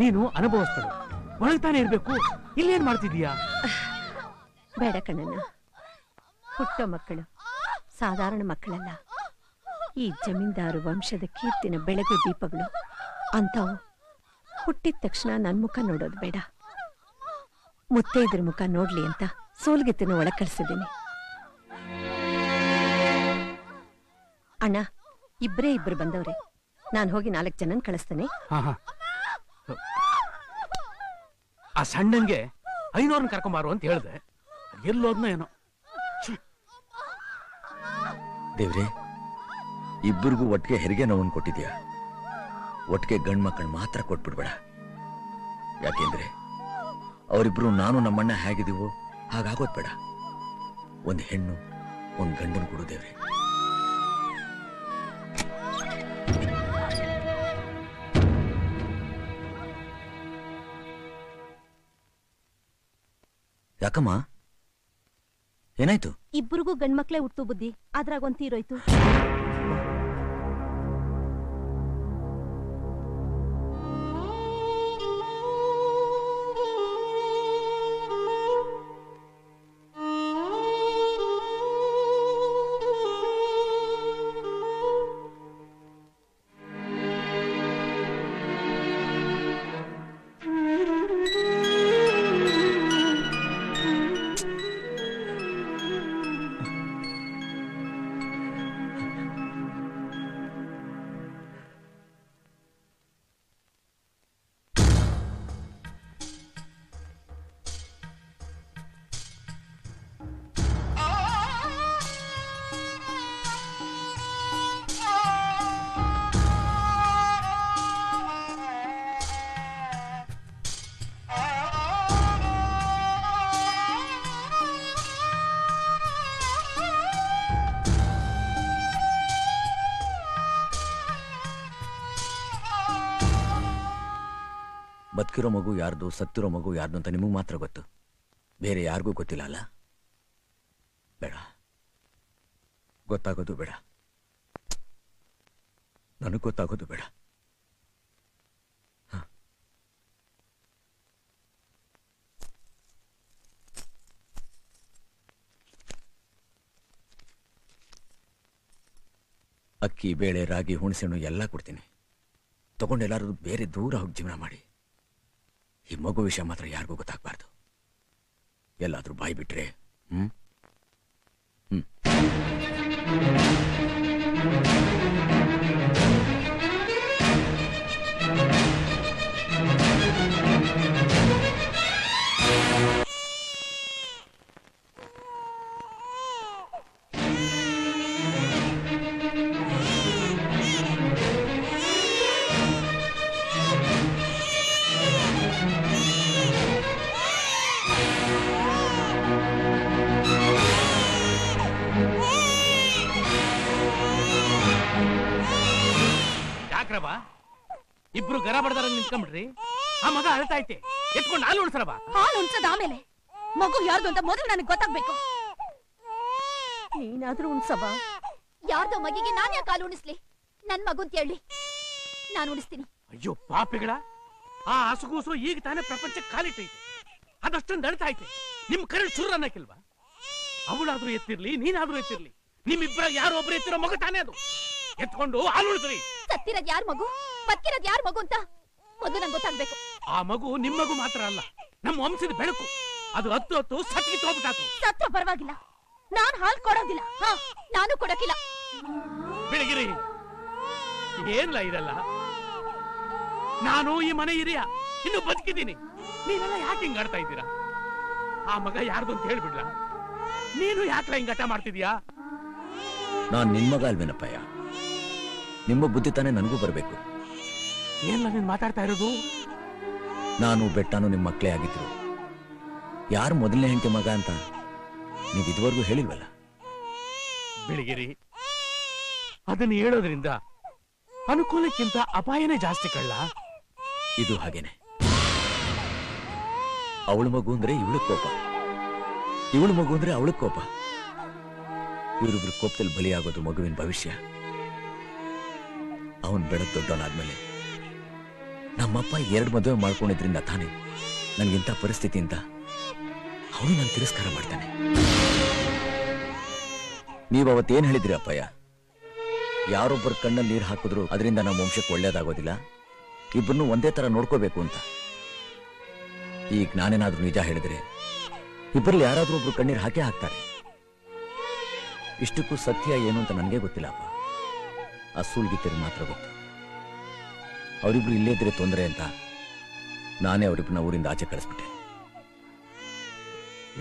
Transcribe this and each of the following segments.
ನೀನು ಅನುಭವಿಸ್ತಾಳು, ಒಳಗ್ತಾನೆ ಇರ್ಬೇಕು. ಇಲ್ಲೇನ್ ಮಾಡ್ತಿದೀಯಾ? ಬೇಡ ಕಣ್ಣಣ್ಣ, ಹುಟ್ಟೋ ಮಕ್ಕಳು ಸಾಧಾರಣ ಮಕ್ಕಳಲ್ಲ. ಈ ಜಮೀನ್ದಾರು ವಂಶದ ಕೀರ್ತಿನ ಬೆಳಗು ದೀಪಗಳು ಅಂತಾವು. ಹುಟ್ಟಿದ ತಕ್ಷಣ ನನ್ ಮುಖ ನೋಡೋದು ಬೇಡ, ಮುತ್ತೈದ್ರ ಮುಖ ನೋಡ್ಲಿ ಅಂತ ಸೋಲ್ಗಿತ್ತಿನ ಒಳಗ್ ಕಳ್ಸಿದ್ದೀನಿ. ಅಣ್ಣ, ಇಬ್ರು ಬಂದವ್ರೆ. ನಾನು ಹೋಗಿ 4 ಜನನ್ ಕಳಿಸ್ತೇನೆ. ಆ ಸಣ್ಣನ್ಗೆ 500 ಕರ್ಕೊಂಬಾರು ಅಂತ ಹೇಳ್ದೆ, ಎಲ್ಲೋದ್ನೋ ಏನೋ. ದೇವ್ರೆ, ಇಬ್ಬರಿಗೂ ಒಟ್ಟಿಗೆ ಹೆರಿಗೆ ನೋವನ್ನು ಕೊಟ್ಟಿದ್ಯಾ. ಒಟ್ಟಿಗೆ ಗಂಡ್ ಮಕ್ಕಳು ಮಾತ್ರ ಕೊಟ್ಬಿಡ್ಬೇಡ. ಯಾಕೆಂದ್ರೆ ಅವರಿಬ್ರು ನಾನು ನಮ್ಮಣ್ಣ ಹೇಗಿದೀವೋ ಹಾಗಾಗೋದ್ ಬೇಡ. ಒಂದ್ ಹೆಣ್ಣು ಒಂದ್ ಗಂಡನ್ ಕೊಡು ದೇವ್ರೆ. ಯಾಕಮ್ಮ, ಏನಾಯ್ತು? ಇಬ್ಬರಿಗೂ ಗಂಡ್ಮಕ್ಳೇ ಹುಟ್ಟು ಬುದ್ಧಿ, ಅದ್ರಾಗ ಒಂದ್ ತೀರೋಯ್ತು. ಬದುಕಿರೋ ಮಗು ಯಾರ್ದು, ಸತ್ತಿರೋ ಮಗು ಯಾರ್ದು ಅಂತ ನಿಮಗ್ ಮಾತ್ರ ಗೊತ್ತು, ಬೇರೆ ಯಾರಿಗೂ ಗೊತ್ತಿಲ್ಲ ಅಲ್ಲ? ಬೇಡ, ಗೊತ್ತಾಗೋದು ಬೇಡ, ನನಗ್ ಗೊತ್ತಾಗೋದು ಬೇಡ. ಅಕ್ಕಿ, ಬೇಳೆ, ರಾಗಿ, ಹುಣಸೆಹಣ್ಣು ಎಲ್ಲ ಕೊಡ್ತೀನಿ. ತಗೊಂಡೆಲ್ಲಾರು ಬೇರೆ ದೂರ ಹೋಗಿ ಜೀವನ ಮಾಡಿ. ಈ ಮಗು ವಿಷಯ ಮಾತ್ರ ಯಾರಿಗೂ ಗೊತ್ತಾಗಬಾರ್ದು. ಎಲ್ಲಾದ್ರೂ ಬಾಯಿ ಬಿಟ್ರೆ ಇಬ್ರು ಗರ ಬಡದಾರ ನಿಂತ್ಕೊಂಡ್ಬಿಡ್ರಿ. ಆ ಮಗ ಅಳ್ತೈತೆ, ಎತ್ಕೊಂಡು ಹಾಲು ಉಣ್ಸರಬ. ಹಾಲು ಉಣ್ಸದ ಆಮೇಲೆ ಮಗು ಯಾರ್ದು ಅಂತ ಮೊದಲು ನನಗೆ ಗೊತ್ತಾಗ್ಬೇಕು. ನೀನಾದ್ರೂ ಉಣ್ಸಬ. ಯಾರ್ದೋ ಮಗಿಗೆ ನಾನ್ ಯಾಕೆ ಹಾಲು ಉಣಿಸ್ಲಿ? ನನ್ ಮಗು ಅಂತ ಹೇಳಿ ನಾನು ಉಣಿಸ್ತೀನಿ. ಅಯ್ಯೋ ಪಾಪಿಗಳ, ಆ ಹಸುಗೂಸು ಈಗ ತಾನೇ ಪ್ರಪಂಚಕ್ಕೆ ಕಾಲಿಟ್ಟೈತೆ, ಅದಷ್ಟೊಂದು ಅಳ್ತೈತೆ. ನಿಮ್ ಕರಳು ಚುರ್ರ ಅನ್ನಕ್ಕಿಲ್ವಾ? ಅವಳಾದ್ರೂ ಎತ್ತಿರ್ಲಿ, ನೀನಾದ್ರೂ ಎತ್ತಿರ್ಲಿ, ನಿಮ್ಮಿಬ್ಬರಾಗ ಯಾರು ಒಬ್ರು ಎತ್ತಿರೋ ಮಗು ತಾನೇ ಅದು. ಎತ್ಕೊಂಡು ಹಾಲು ಉಳಿಸ್ರಿ. ಸತ್ತಿರೋದ್ ಯಾರ್ ಮಗು, ಬದುಕಿರೋದ್ ಯಾರ್ ಮಗು ಅಂತ ಮೊದಲು ನಂಗೆ ಗೊತ್ತಾಗ್ಬೇಕು. ಆ ಮಗು ನಿಮ್ ಮಗು ಮಾತ್ರ ಅಲ್ಲ, ನಮ್ಮ ವಂಶದ ಬೆಳಕು. ಅದು ಹತ್ತು ಸತ್ತಿ ತೋಗ್ಬಿಟ್ಟಾತು. ಸತ್ರ ಪರವಾಗಿಲ್ಲ, ನಾನ್ ಹಾಲು ಕೊಡೋದಿಲ್ಲ. ನಾನು ಕೊಡಕ್ಕಿಲ್ಲ. ಬೆಳಗಿರಿ, ಏನ್ಲ ಇದಲ್ಲ? ನಾನು ಈ ಮನೆ ಹಿರಿಯ, ಇನ್ನು ಬದುಕಿದ್ದೀನಿ. ನೀವೆಲ್ಲ ಯಾಕೆ ಹಿಂಗ್ ಆಡ್ತಾ ಇದ್ದೀರಾ? ಆ ಮಗ ಯಾರ್ದು ಅಂತ ಹೇಳ್ಬಿಡ್ಲ? ನೀನು ಯಾಕೆ ಹಿಂಗ್ ಆಟ ಮಾಡ್ತಿದ್ಯಾ? ನಾನ್ ನಿನ್ ಮಗ ಅಲ್ವೇನಪ್ಪಯ್ಯ, ನಿಮ್ಮ ಬುದ್ಧಿ ತಾನೇ ನನಗೂ ಬರ್ಬೇಕು. ಏನ್ಲ ನೀನ್ ಮಾತಾಡ್ತಾ ಇರೋದು? ನಾನು ಬೆಟ್ಟನು ನಿಮ್ಮ ಮಕ್ಕಳೇ ಆಗಿದ್ರು. ಯಾರು ಮೊದಲನೇ ಹೆಂಡತಿ ಮಗ ಅಂತ ನೀವ್ ಇದುವರೆಗೂ ಹೇಳಿಲ್ವಲ್ಲ? ಬೆಳಗಿರಿ, ಅದನ್ನ ಹೇಳೋದ್ರಿಂದ ಅನುಕೂಲಕ್ಕಿಂತ ಅಪಾಯನೇ ಜಾಸ್ತಿ ಕಳ್ಳ. ಇದು ಹಾಗೇನೆ. ಅವಳ ಮಗು ಅಂದ್ರೆ ಇವಳ ಕೋಪ, ಇವಳ ಮಗು ಅಂದ್ರೆ ಅವಳ ಕೋಪ. ಇವರಿಬ್ರು ಕೋಪದಲ್ಲಿ ಬಲಿಯಾಗೋದು ಮಗುವಿನ ಭವಿಷ್ಯ. ಅವನ್ ಬೆಳಕ್ ದೊಡ್ಡವನಾದ್ಮೇಲೆ ನಮ್ಮಪ್ಪ 2 ಮದುವೆ ಮಾಡ್ಕೊಂಡಿದ್ರಿಂದ ತಾನೇ ನನ್ಗಿಂತ ಪರಿಸ್ಥಿತಿಯಿಂದ ಅವನು ನಾನು ತಿರಸ್ಕಾರ ಮಾಡ್ತಾನೆ. ನೀವು ಅವತ್ತೇನ್ ಹೇಳಿದ್ರಿ ಅಪ್ಪಯ್ಯ? ಯಾರೊಬ್ಬರ ಕಣ್ಣಲ್ಲಿ ನೀರು ಹಾಕಿದ್ರು ಅದರಿಂದ ನಮ್ಮ ವಂಶಕ್ಕೆ ಒಳ್ಳೇದಾಗೋದಿಲ್ಲ, ಇಬ್ಬರನ್ನು ಒಂದೇ ತರ ನೋಡ್ಕೋಬೇಕು ಅಂತ. ಈಗ ನಾನೇನಾದ್ರೂ ನಿಜ ಹೇಳಿದ್ರೆ ಇಬ್ಬರಲ್ಲಿ ಯಾರಾದ್ರೂ ಒಬ್ರು ಕಣ್ಣೀರು ಹಾಕೇ ಹಾಕ್ತಾರೆ. ಇಷ್ಟಕ್ಕೂ ಸತ್ಯ ಏನು ಅಂತ ನನಗೆ ಗೊತ್ತಿಲ್ಲಪ್ಪ. ಆ ಸೂಲ್ಗಿತ್ತಿರು ಮಾತ್ರ ಗೊತ್ತು. ಅವರಿಬ್ರು ಇಲ್ಲೇ ಇದ್ರೆ ತೊಂದರೆ ಅಂತ ನಾನೇ ಅವರಿಬ್ಬರನ್ನ ಊರಿಂದ ಆಚೆ ಕಳಿಸ್ಬಿಟ್ಟೆ.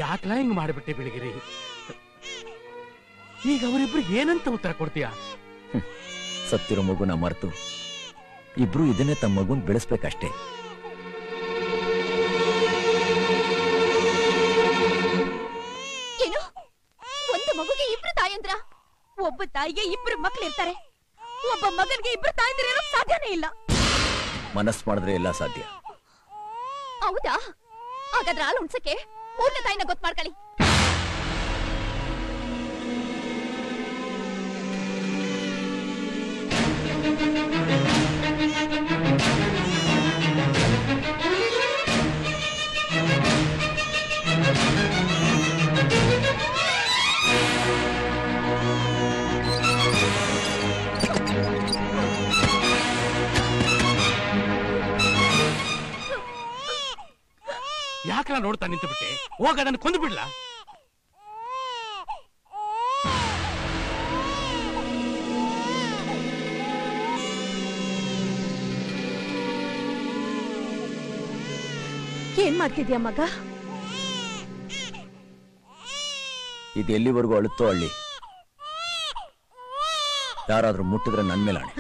ಯಾಕಲ ಹಿಂಗ್ ಮಾಡಿಬಿಟ್ಟೆ ಬಿಳಿಗಿರಿ? ಈಗ ಅವರಿಬ್ರಿಗೆ ಏನಂತ ಉತ್ತರ ಕೊಡ್ತೀಯ? ಸತ್ತಿರೋ ಮಗುನ ಮರೆತು ಇಬ್ರು ಇದನ್ನೇ ತಮ್ಮ ಮಗುನ್ ಬೆಳೆಸ್ಬೇಕಷ್ಟೇ. ಏನು? ಒಂದು ಮಗುಗೆ 2 ತಾಯಂದ್ರ? ಒಬ್ಬ ತಾಯಿಗೆ 2 ಮಕ್ಕಳಿರ್ತಾರೆ, ಒಬ್ಬ ಮಗನಿಗೆ 2 ತಾಯಂದ್ರ ಇರೋಕ್ ಸಾಧ್ಯನೇ ಇಲ್ಲ. ಮನಸ್ಸು ಮಾಡಿದ್ರೆ ಎಲ್ಲ ಸಾಧ್ಯ. ಹೌದಾ? ಹಾಗಾದ್ರೆ ಹಾಲು ಉಣ್ಸಕ್ಕೆ 3ನೇ ತಾಯಿನ ಗೊತ್ತು ಮಾಡ್ಕೊಳ್ಳಿ. ಯಾಕಲ ನೋಡ್ತಾ ನಿಂತು ಬಿಟ್ಟೆ? ಹೋಗ ಅದನ್ನು ಕೊಂದು ಬಿಡ್ಲ. ಏನ್ ಮಾಡ್ತಿದ್ಯಾ ಮಗ? ಇದು ಎಲ್ಲಿವರೆಗೂ ಅಳುತ್ತೋ ಹಳ್ಳಿ. ಯಾರಾದ್ರೂ ಮುಟ್ಟಿದ್ರೆ ನನ್ ಮೇಲೆ ಆಣೆ.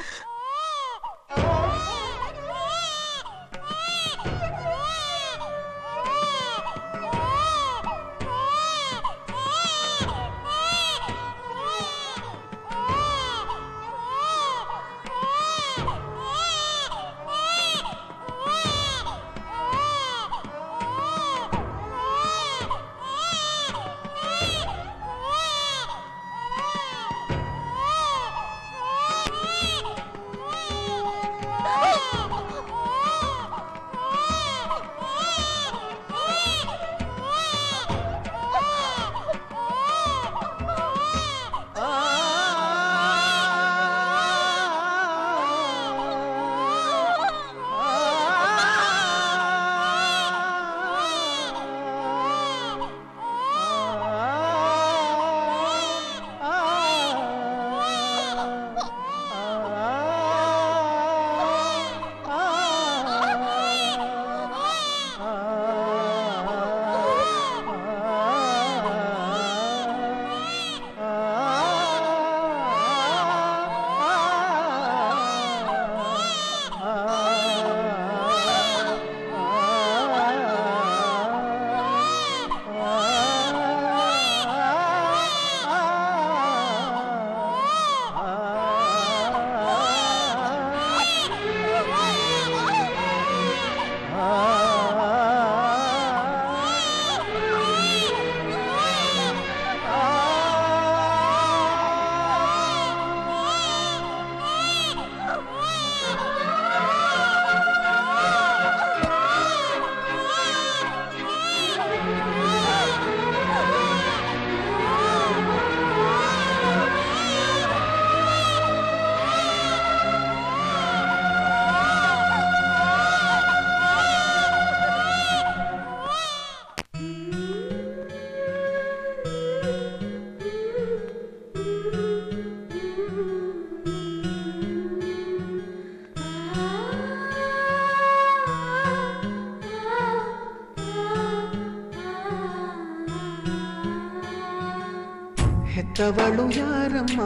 ಹೆತ್ತವಳು ಯಾರಮ್ಮ,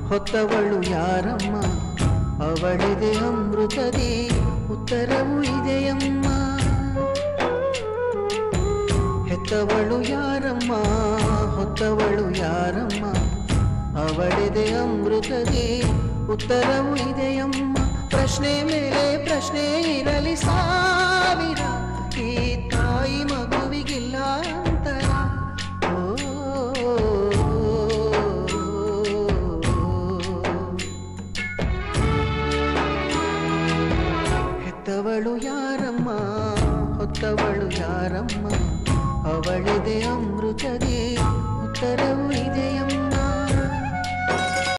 ಹೊತ್ತವಳು ಯಾರಮ್ಮ, ಅವಳಿದೆ ಅಮೃತದಿ ಉತ್ತರವೂ ಇದೆಯಮ್ಮ. ಹೆತ್ತವಳು ಯಾರಮ್ಮ, ಹೊತ್ತವಳು ಯಾರಮ್ಮ, ಅವಳಿದೆ ಅಮೃತದಿ ಉತ್ತರವೂ ಇದೆಯಮ್ಮ. ಪ್ರಶ್ನೆ ಮೇಲೆ ಪ್ರಶ್ನೆ ಇರಲಿ ಸಾವಿರ, ಈ ತಾಯಿ ಮಗುವಿಗಿಲ್ಲ ಅಂತರ. ಹೆತ್ತವಳು ಹೆತ್ತವಳು ಯಾರಮ್ಮ ಹೊತ್ತವಳು ಯಾರಮ್ಮ ಅವಳಿದೆ ಅಮೃತದಿ ಉತ್ತರವೂ ಇದೆಯಮ್ಮ